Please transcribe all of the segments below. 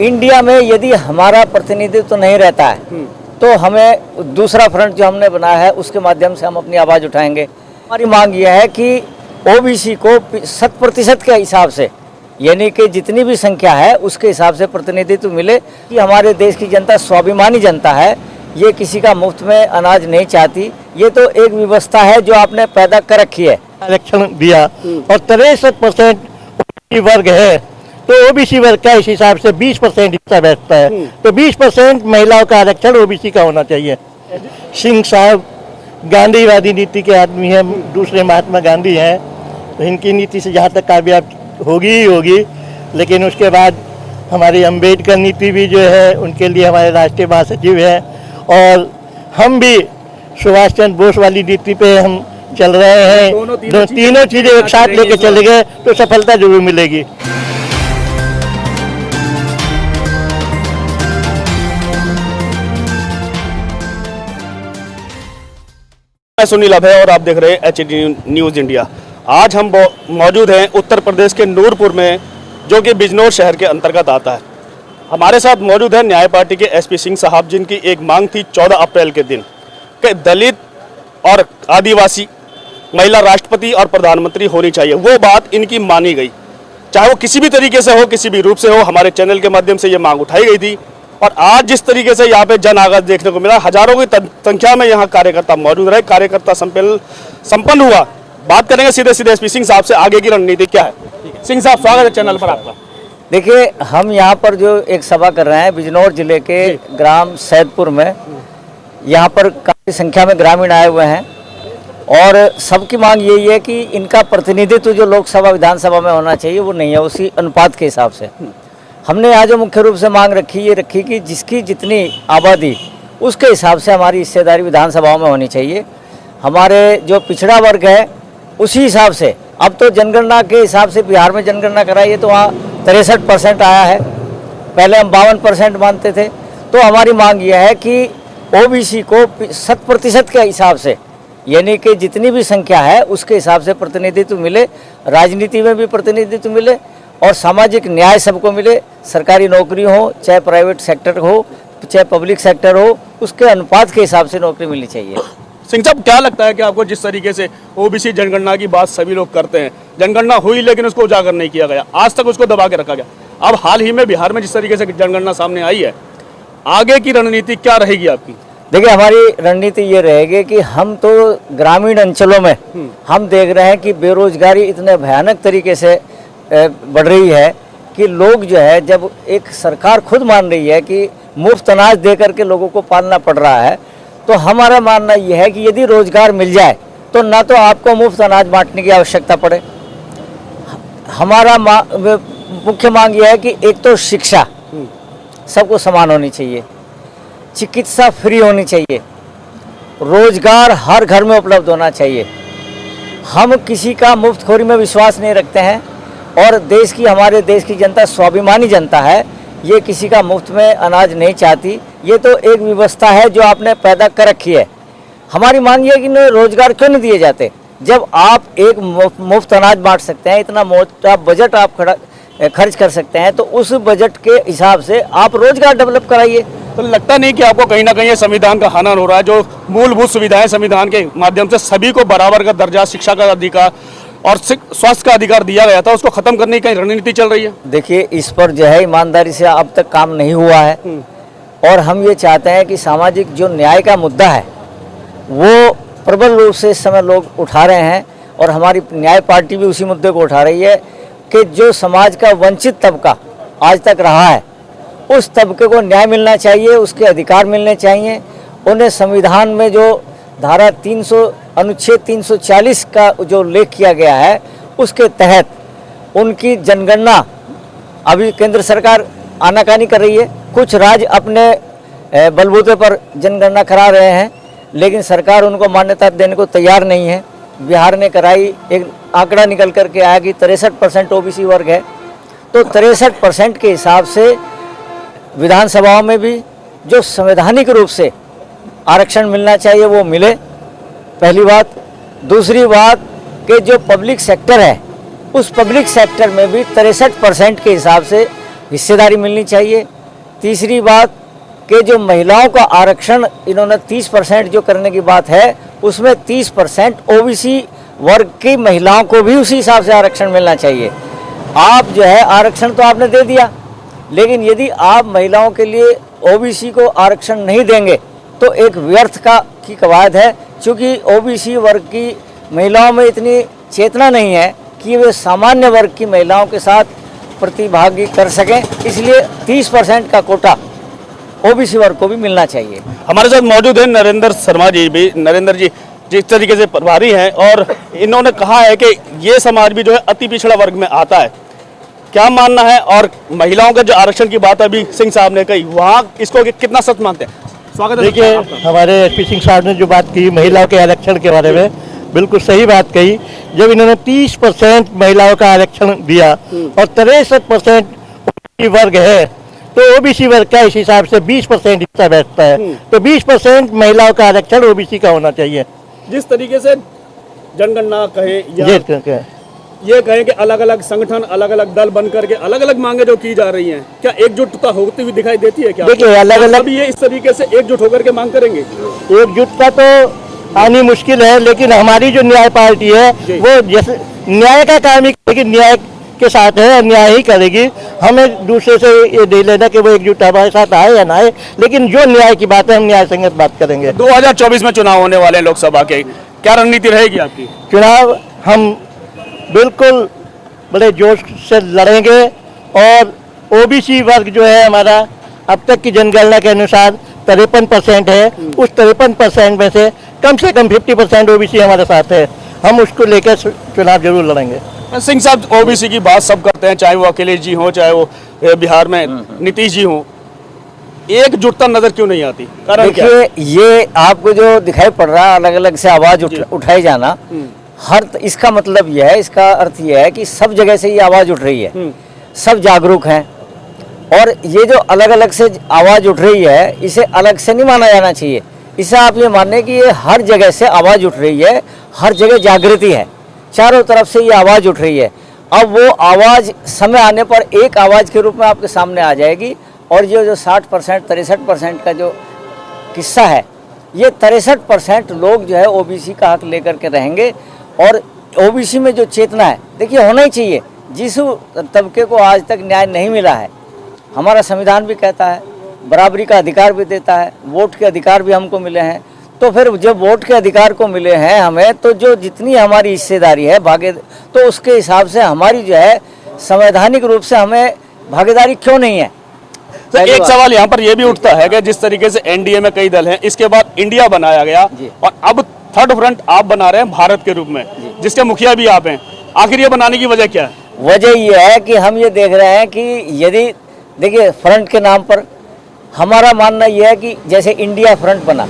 India में यदि हमारा प्रतिनिधित्व तो नहीं रहता है तो हमें दूसरा फ्रंट जो हमने बनाया है उसके माध्यम से हम अपनी आवाज़ उठाएंगे। हमारी मांग यह है कि ओबीसी को 100% के हिसाब से, यानी कि जितनी भी संख्या है उसके हिसाब से प्रतिनिधित्व मिले। कि हमारे देश की जनता स्वाभिमानी जनता है, ये किसी का मुफ्त में अनाज नहीं चाहती। ये तो एक व्यवस्था है जो आपने पैदा कर रखी है। आरक्षण दिया और 63% वर्ग है तो ओबीसी वर्ग का इस हिसाब से 20% हिस्सा बैठता है, तो 20% महिलाओं का आरक्षण ओबीसी का होना चाहिए। सिंह साहब गांधीवादी नीति के आदमी हैं, दूसरे महात्मा गांधी हैं, तो इनकी नीति से जहाँ तक कामयाब होगी ही होगी। लेकिन उसके बाद हमारी अम्बेडकर नीति भी जो है, उनके लिए हमारे राष्ट्रीय महासचिव हैं और हम भी सुभाष चंद्र बोस वाली नीति पे हम चल रहे हैं। तीनों चीजें एक साथ लेके चले गए तो सफलता जरूर मिलेगी। मैं सुनील अभय और आप देख रहे हैं एचडी न्यूज़ इंडिया। आज हम मौजूद हैं उत्तर प्रदेश के नूरपुर में, जो कि बिजनौर शहर के अंतर्गत आता है। हमारे साथ मौजूद है न्याय पार्टी के एसपी सिंह साहब, जिनकी एक मांग थी 14 अप्रैल के दिन कि दलित और आदिवासी महिला राष्ट्रपति और प्रधानमंत्री होनी चाहिए। वो बात इनकी मानी गई, चाहे वो किसी भी तरीके से हो, किसी भी रूप से हो। हमारे चैनल के माध्यम से ये मांग उठाई गई थी और आज जिस तरीके से यहाँ पे जन आगाज देखने को मिला, हजारों की संख्या में यहाँ कार्यकर्ता मौजूद रहे, कार्यकर्ता संपन्न हुआ। बात करेंगे सीधे सीधे एसपी सिंह साहब से, आगे की रणनीति क्या है। सिंह साहब, स्वागत है चैनल पर आपका। देखिए, हम यहाँ पर जो एक सभा कर रहे हैं बिजनौर जिले के ग्राम सैदपुर में, यहाँ पर काफ़ी संख्या में ग्रामीण आए हुए हैं और सबकी मांग यही है कि इनका प्रतिनिधित्व जो लोकसभा विधानसभा में होना चाहिए वो नहीं है, उसी अनुपात के हिसाब से। हमने यहाँ जो मुख्य रूप से मांग ये रखी कि जिसकी जितनी आबादी उसके हिसाब से हमारी हिस्सेदारी विधानसभाओं में होनी चाहिए। हमारे जो पिछड़ा वर्ग है उसी हिसाब से, अब तो जनगणना के हिसाब से बिहार में जनगणना कराई है तो वहाँ 63% आया है, पहले हम 52% मानते थे। तो हमारी मांग यह है कि ओबीसी को 100% के हिसाब से, यानी कि जितनी भी संख्या है उसके हिसाब से प्रतिनिधित्व मिले, राजनीति में भी प्रतिनिधित्व मिले और सामाजिक न्याय सबको मिले। सरकारी नौकरी हो, चाहे प्राइवेट सेक्टर हो, चाहे पब्लिक सेक्टर हो, उसके अनुपात के हिसाब से नौकरी मिलनी चाहिए। सिंह साहब, क्या लगता है कि आपको जिस तरीके से ओबीसी जनगणना की बात सभी लोग करते हैं, जनगणना हुई लेकिन उसको उजागर नहीं किया गया, आज तक उसको दबा के रखा गया। अब हाल ही में बिहार में जिस तरीके से जनगणना सामने आई है, आगे की रणनीति क्या रहेगी आपकी? देखिए, हमारी रणनीति ये रहेगी कि हम तो ग्रामीण अंचलों में हम देख रहे हैं कि बेरोजगारी इतने भयानक तरीके से बढ़ रही है कि लोग जो है, जब एक सरकार खुद मान रही है कि मुफ्त अनाज दे करके लोगों को पालना पड़ रहा है, तो हमारा मानना यह है कि यदि रोजगार मिल जाए तो ना तो आपको मुफ्त अनाज बांटने की आवश्यकता पड़े। हमारा मुख्य मांग यह है कि एक तो शिक्षा सबको समान होनी चाहिए, चिकित्सा फ्री होनी चाहिए, रोजगार हर घर में उपलब्ध होना चाहिए। हम किसी का मुफ्तखोरी में विश्वास नहीं रखते हैं और हमारे देश की जनता स्वाभिमानी जनता है, ये किसी का मुफ्त में अनाज नहीं चाहती। ये तो एक व्यवस्था है जो आपने पैदा कर रखी है। हमारी मांग ये है कि रोजगार क्यों नहीं दिए जाते? जब आप एक मुफ्त अनाज बांट सकते हैं, इतना मोटा बजट आप खर्च कर सकते हैं, तो उस बजट के हिसाब से आप रोजगार डेवलप कराइए। तो लगता नहीं कि आपको कहीं ना कहीं संविधान का हनन हो रहा है? जो मूलभूत सुविधाएं संविधान के माध्यम से सभी को बराबर का दर्जा, शिक्षा का अधिकार और स्वास्थ्य का अधिकार दिया गया था, उसको खत्म करने की रणनीति चल रही है। देखिए, इस पर जो है ईमानदारी से अब तक काम नहीं हुआ है और हम ये चाहते हैं कि सामाजिक जो न्याय का मुद्दा है वो प्रबल रूप से इस समय लोग उठा रहे हैं और हमारी न्याय पार्टी भी उसी मुद्दे को उठा रही है कि जो समाज का वंचित तबका आज तक रहा है, उस तबके को न्याय मिलना चाहिए, उसके अधिकार मिलने चाहिए। उन्हें संविधान में जो धारा 300 अनुच्छेद 340 का जो उल्लेख किया गया है, उसके तहत उनकी जनगणना अभी केंद्र सरकार आनाकानी कर रही है। कुछ राज्य अपने बलबूते पर जनगणना करा रहे हैं, लेकिन सरकार उनको मान्यता देने को तैयार नहीं है। बिहार ने कराई, एक आंकड़ा निकल करके आया कि 63% ओबीसी वर्ग है, तो 63% के हिसाब से विधानसभाओं में भी जो संवैधानिक रूप से आरक्षण मिलना चाहिए वो मिले, पहली बात। दूसरी बात कि जो पब्लिक सेक्टर है, उस पब्लिक सेक्टर में भी 63% के हिसाब से हिस्सेदारी मिलनी चाहिए। तीसरी बात कि जो महिलाओं का आरक्षण इन्होंने 30% जो करने की बात है, उसमें 30% ओबीसी वर्ग की महिलाओं को भी उसी हिसाब से आरक्षण मिलना चाहिए। आप जो है आरक्षण तो आपने दे दिया, लेकिन यदि आप महिलाओं के लिए ओबीसी को आरक्षण नहीं देंगे तो एक व्यर्थ की कवायद है, क्योंकि ओबीसी वर्ग की महिलाओं में इतनी चेतना नहीं है कि वे सामान्य वर्ग की महिलाओं के साथ प्रतिभागी कर सकें। इसलिए 30% का कोटा ओबीसी वर्ग को भी मिलना चाहिए। हमारे साथ मौजूद है नरेंद्र शर्मा जी भी। नरेंद्र जी जिस तरीके से प्रभारी हैं और इन्होंने कहा है कि ये समाज भी जो है अति पिछड़ा वर्ग में आता है, क्या मानना है? और महिलाओं का जो आरक्षण की बात अभी सिंह साहब ने कही, वहाँ इसको कितना सच मानते हैं? स्वागत है। देखिए, हमारे एसपी सिंह साहब ने जो बात की महिलाओं के आरक्षण के बारे में, बिल्कुल सही बात कही। जब इन्होंने 30% महिलाओं का आरक्षण दिया और 63% ओबीसी वर्ग है, तो ओबीसी वर्ग का इस हिसाब से 20% हिस्सा बैठता है। तो 20% महिलाओं का आरक्षण ओबीसी का होना चाहिए। जिस तरीके से जनगणना कहे या ये ये कहें कि अलग अलग संगठन, अलग अलग दल बन करके अलग अलग मांगे जो की जा रही हैं, क्या एकजुटता होती हुई दिखाई देती है? क्या देखिए, अलग अलग ये इस तरीके से एकजुट होकर के मांग करेंगे? एकजुटता तो आनी मुश्किल है, लेकिन हमारी जो न्याय पार्टी है वो जैसे न्याय का काम ही करेगी, न्याय के साथ है, न्याय ही करेगी। हमें दूसरे से ये नहीं लेना कि वो एकजुट हमारे साथ आए या ना आए, लेकिन जो न्याय की बात है हम न्याय संगत बात करेंगे। 2024 में चुनाव होने वाले हैं लोकसभा के, क्या रणनीति रहेगी आपकी? चुनाव हम बिल्कुल बड़े जोश से लड़ेंगे और ओबीसी वर्ग जो है हमारा अब तक की जनगणना के अनुसार 53% है। उस 53% में से कम 50% ओबीसी हमारे साथ है। हम उसको लेकर चुनाव जरूर लड़ेंगे। सिंह साहब, ओबीसी की बात सब करते हैं, चाहे वो अखिलेश जी हो, चाहे वो बिहार में नीतीश जी हो, एकजुटता नजर क्यों नहीं आती? कारण क्या? देखिए, ये आपको जो दिखाई पड़ रहा है अलग अलग से आवाज उठाई जाना, इसका मतलब यह है, इसका अर्थ यह है कि सब जगह से ये आवाज उठ रही है, सब जागरूक हैं। और ये जो अलग अलग से आवाज उठ रही है, इसे अलग से नहीं माना जाना चाहिए। इसे आप ये माने कि ये हर जगह से आवाज उठ रही है, हर जगह जागृति है, चारों तरफ से ये आवाज उठ रही है। अब वो आवाज समय आने पर एक आवाज के रूप में आपके सामने आ जाएगी। और ये जो 60% 63% का जो किस्सा है, ये 63% लोग जो है ओबीसी का हक लेकर के रहेंगे। और ओबीसी में जो चेतना है, देखिए होना ही चाहिए। जिस तबके को आज तक न्याय नहीं मिला है, हमारा संविधान भी कहता है, बराबरी का अधिकार भी देता है, वोट के अधिकार भी हमको मिले हैं। तो फिर जब वोट के अधिकार को मिले हैं हमें, तो जो जितनी हमारी हिस्सेदारी है तो उसके हिसाब से हमारी जो है संवैधानिक रूप से हमें भागीदारी क्यों नहीं है? तो एक सवाल यहाँ पर यह भी उठता है कि जिस तरीके से एनडीए में कई दल हैं, इसके बाद इंडिया बनाया गया और अब थर्ड फ्रंट आप बना रहे हैं भारत के रूप में, जिसके मुखिया भी आप हैं। आखिर ये बनाने की वजह क्या है? वजह यह है कि हम ये देख रहे हैं कि यदि देखिए फ्रंट के नाम पर हमारा मानना यह है कि जैसे इंडिया फ्रंट बना,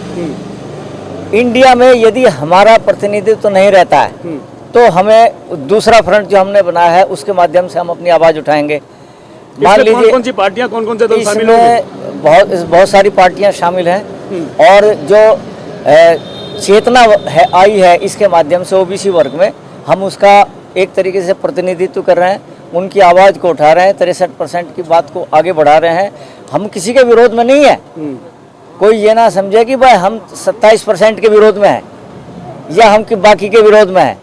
इंडिया में यदि हमारा प्रतिनिधित्व तो नहीं रहता है, तो हमें दूसरा फ्रंट जो हमने बनाया है उसके माध्यम से हम अपनी आवाज़ उठाएंगे। मान लीजिए कौन सी पार्टियां, कौन से दल शामिल इसमें बहुत सारी पार्टियां शामिल हैं। और जो चेतना है आई है, इसके माध्यम से ओबीसी वर्ग में हम उसका एक तरीके से प्रतिनिधित्व कर रहे हैं, उनकी आवाज़ को उठा रहे हैं, 63% की बात को आगे बढ़ा रहे हैं। हम किसी के विरोध में नहीं है। कोई ये ना समझे कि भाई हम 27% के विरोध में हैं या हम कि बाकी के विरोध में हैं।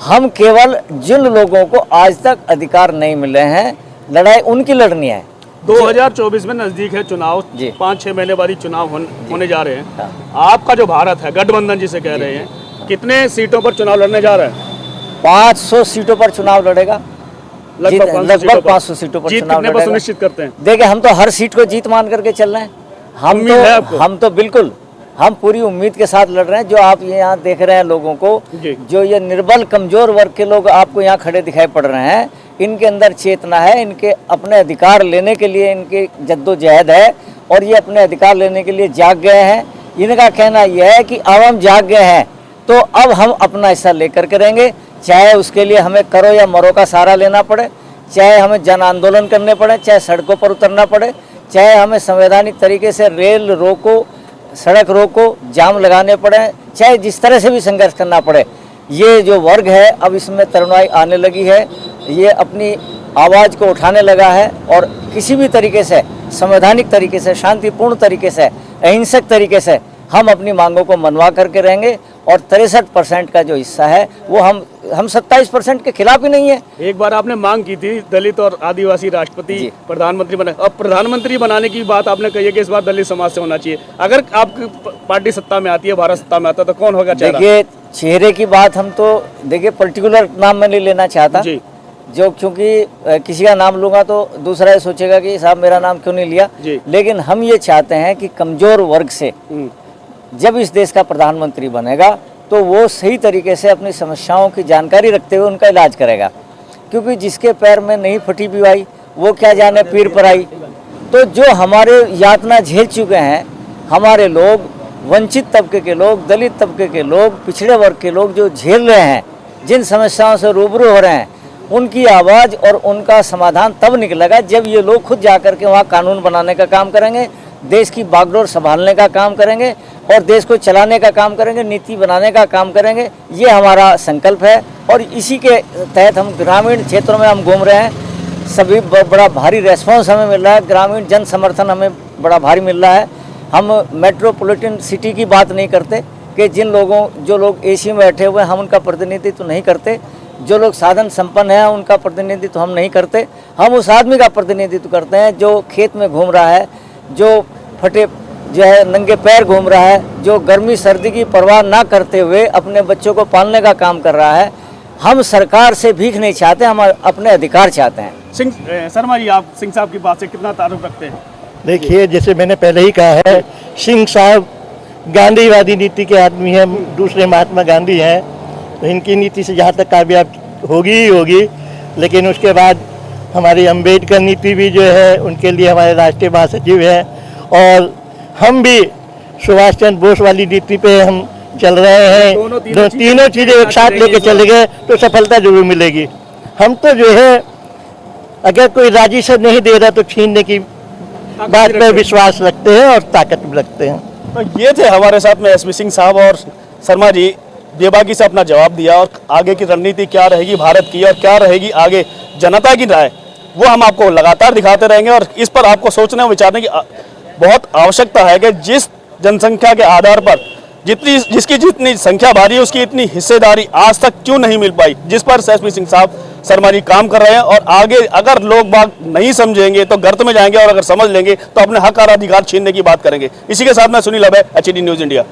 हम केवल जिन लोगों को आज तक अधिकार नहीं मिले हैं, लड़ाई उनकी लड़नी है। 2024 में नजदीक है चुनाव, 5-6 महीने बाद ही चुनाव होने जा रहे हैं। हाँ। आपका जो भारत है, गठबंधन जिसे कह रहे हैं, कितने सीटों पर चुनाव लड़ने जा रहा है? 500 सीटों पर चुनाव लड़ेगा, लगभग 500 सीटों पर चुनाव लड़ेगा। सुनिश्चित करते हैं। देखिए, हम तो हर सीट को जीत मान करके चल रहे हैं। हम तो बिल्कुल हम पूरी उम्मीद के साथ लड़ रहे हैं। जो आप ये यहाँ देख रहे हैं लोगों को, जो ये निर्बल कमजोर वर्ग के लोग आपको यहाँ खड़े दिखाई पड़ रहे हैं, इनके अंदर चेतना है, इनके अपने अधिकार लेने के लिए इनकी जद्दोजहद है और ये अपने अधिकार लेने के लिए जाग गए हैं। इनका कहना यह है कि अब हम जाग गए हैं तो अब हम अपना हिस्सा लेकर करेंगे, चाहे उसके लिए हमें करो या मरो का सहारा लेना पड़े, चाहे हमें जन आंदोलन करने पड़े, चाहे सड़कों पर उतरना पड़े, चाहे हमें संवैधानिक तरीके से रेल रोको, सड़क रोको, जाम लगाने पड़े, चाहे जिस तरह से भी संघर्ष करना पड़े। ये जो वर्ग है अब इसमें तरुणाई आने लगी है ये अपनी आवाज़ को उठाने लगा है और किसी भी तरीके से, संवैधानिक तरीके से, शांतिपूर्ण तरीके से, अहिंसक तरीके से हम अपनी मांगों को मनवा करके रहेंगे। और 63% का जो हिस्सा है वो हम 27% के खिलाफ ही नहीं है। एक बार आपने मांग की थी दलित और आदिवासी राष्ट्रपति जी। प्रधानमंत्री बने, अब प्रधानमंत्री बनाने की बात आपने कही है कि इस बार दलित समाज से होना चाहिए। अगर आपकी पार्टी सत्ता में आती है, भारत सत्ता में आता है, तो कौन होगा चेहरा? देखिए, चेहरे की बात हम तो देखिए पर्टिकुलर नाम मैं नहीं लेना चाहता जी। जो, क्योंकि किसी का नाम लूंगा तो दूसरा ये सोचेगा कि साहब मेरा नाम क्यों नहीं लिया। जी। लेकिन हम ये चाहते हैं कि कमजोर वर्ग से जब इस देश का प्रधानमंत्री बनेगा तो वो सही तरीके से अपनी समस्याओं की जानकारी रखते हुए उनका इलाज करेगा, क्योंकि जिसके पैर में नहीं फटी बीवाई वो क्या जाने पीर पर आई। तो जो हमारे यातना झेल चुके हैं हमारे लोग, वंचित तबके के लोग, दलित तबके के लोग, पिछड़े वर्ग के लोग जो झेल रहे हैं, जिन समस्याओं से रूबरू हो रहे हैं, उनकी आवाज़ और उनका समाधान तब निकलेगा जब ये लोग खुद जाकर के वहाँ कानून बनाने का काम करेंगे, देश की बागडोर संभालने का काम करेंगे और देश को चलाने का काम करेंगे, नीति बनाने का काम करेंगे। ये हमारा संकल्प है और इसी के तहत हम ग्रामीण क्षेत्रों में हम घूम रहे हैं। सभी बड़ा भारी रेस्पॉन्स हमें मिल रहा है, ग्रामीण जन समर्थन हमें बड़ा भारी मिल रहा है। हम मेट्रोपॉलिटन सिटी की बात नहीं करते कि जो लोग एसी में बैठे हुए हैं हम उनका प्रतिनिधित्व नहीं करते, जो लोग साधन संपन्न हैं उनका प्रतिनिधित्व हम नहीं करते। हम उस आदमी का प्रतिनिधित्व करते हैं जो खेत में घूम रहा है, जो फटे जो है नंगे पैर घूम रहा है, जो गर्मी सर्दी की परवाह ना करते हुए अपने बच्चों को पालने का काम कर रहा है। हम सरकार से भीख नहीं चाहते, हम अपने अधिकार चाहते हैं। सिंह शर्मा जी, आप सिंह साहब की बात से कितना तारुफ रखते हैं? देखिए, जैसे मैंने पहले ही कहा है, सिंह साहब गांधीवादी नीति के आदमी हैं, दूसरे महात्मा गांधी हैं, तो इनकी नीति से जहाँ तक कामयाब होगी ही होगी। लेकिन उसके बाद हमारी अम्बेडकर नीति भी जो है, उनके लिए हमारे राष्ट्रीय महासचिव हैं और हम भी सुभाष चंद्र बोस वाली नीति पे हम चल रहे हैं। तीनों चीज़ें एक साथ लेके चले गए तो सफलता जरूर मिलेगी। हम तो जो है, अगर कोई राजी से नहीं दे रहा तो छीनने की बात पे विश्वास रखते हैं और ताकत भी रखते हैं। तो ये थे हमारे साथ में एसपी सिंह साहब और शर्मा जी, बेबाकी से अपना जवाब दिया और आगे की रणनीति क्या रहेगी भारत की और क्या रहेगी आगे जनता की राय, वो हम आपको लगातार दिखाते रहेंगे। और इस पर आपको सोचने और विचारने की बहुत आवश्यकता है कि जिस जनसंख्या के आधार पर जिसकी जितनी संख्या भारी है उसकी इतनी हिस्सेदारी आज तक क्यों नहीं मिल पाई, जिस पर एसपी सिंह साहब शर्मा जी काम कर रहे हैं। और आगे अगर लोग बाग नहीं समझेंगे तो गर्त में जाएंगे और अगर समझ लेंगे तो अपने हक और अधिकार छीनने की बात करेंगे। इसी के साथ मैं सुनील अभय, HED न्यूज़ इंडिया।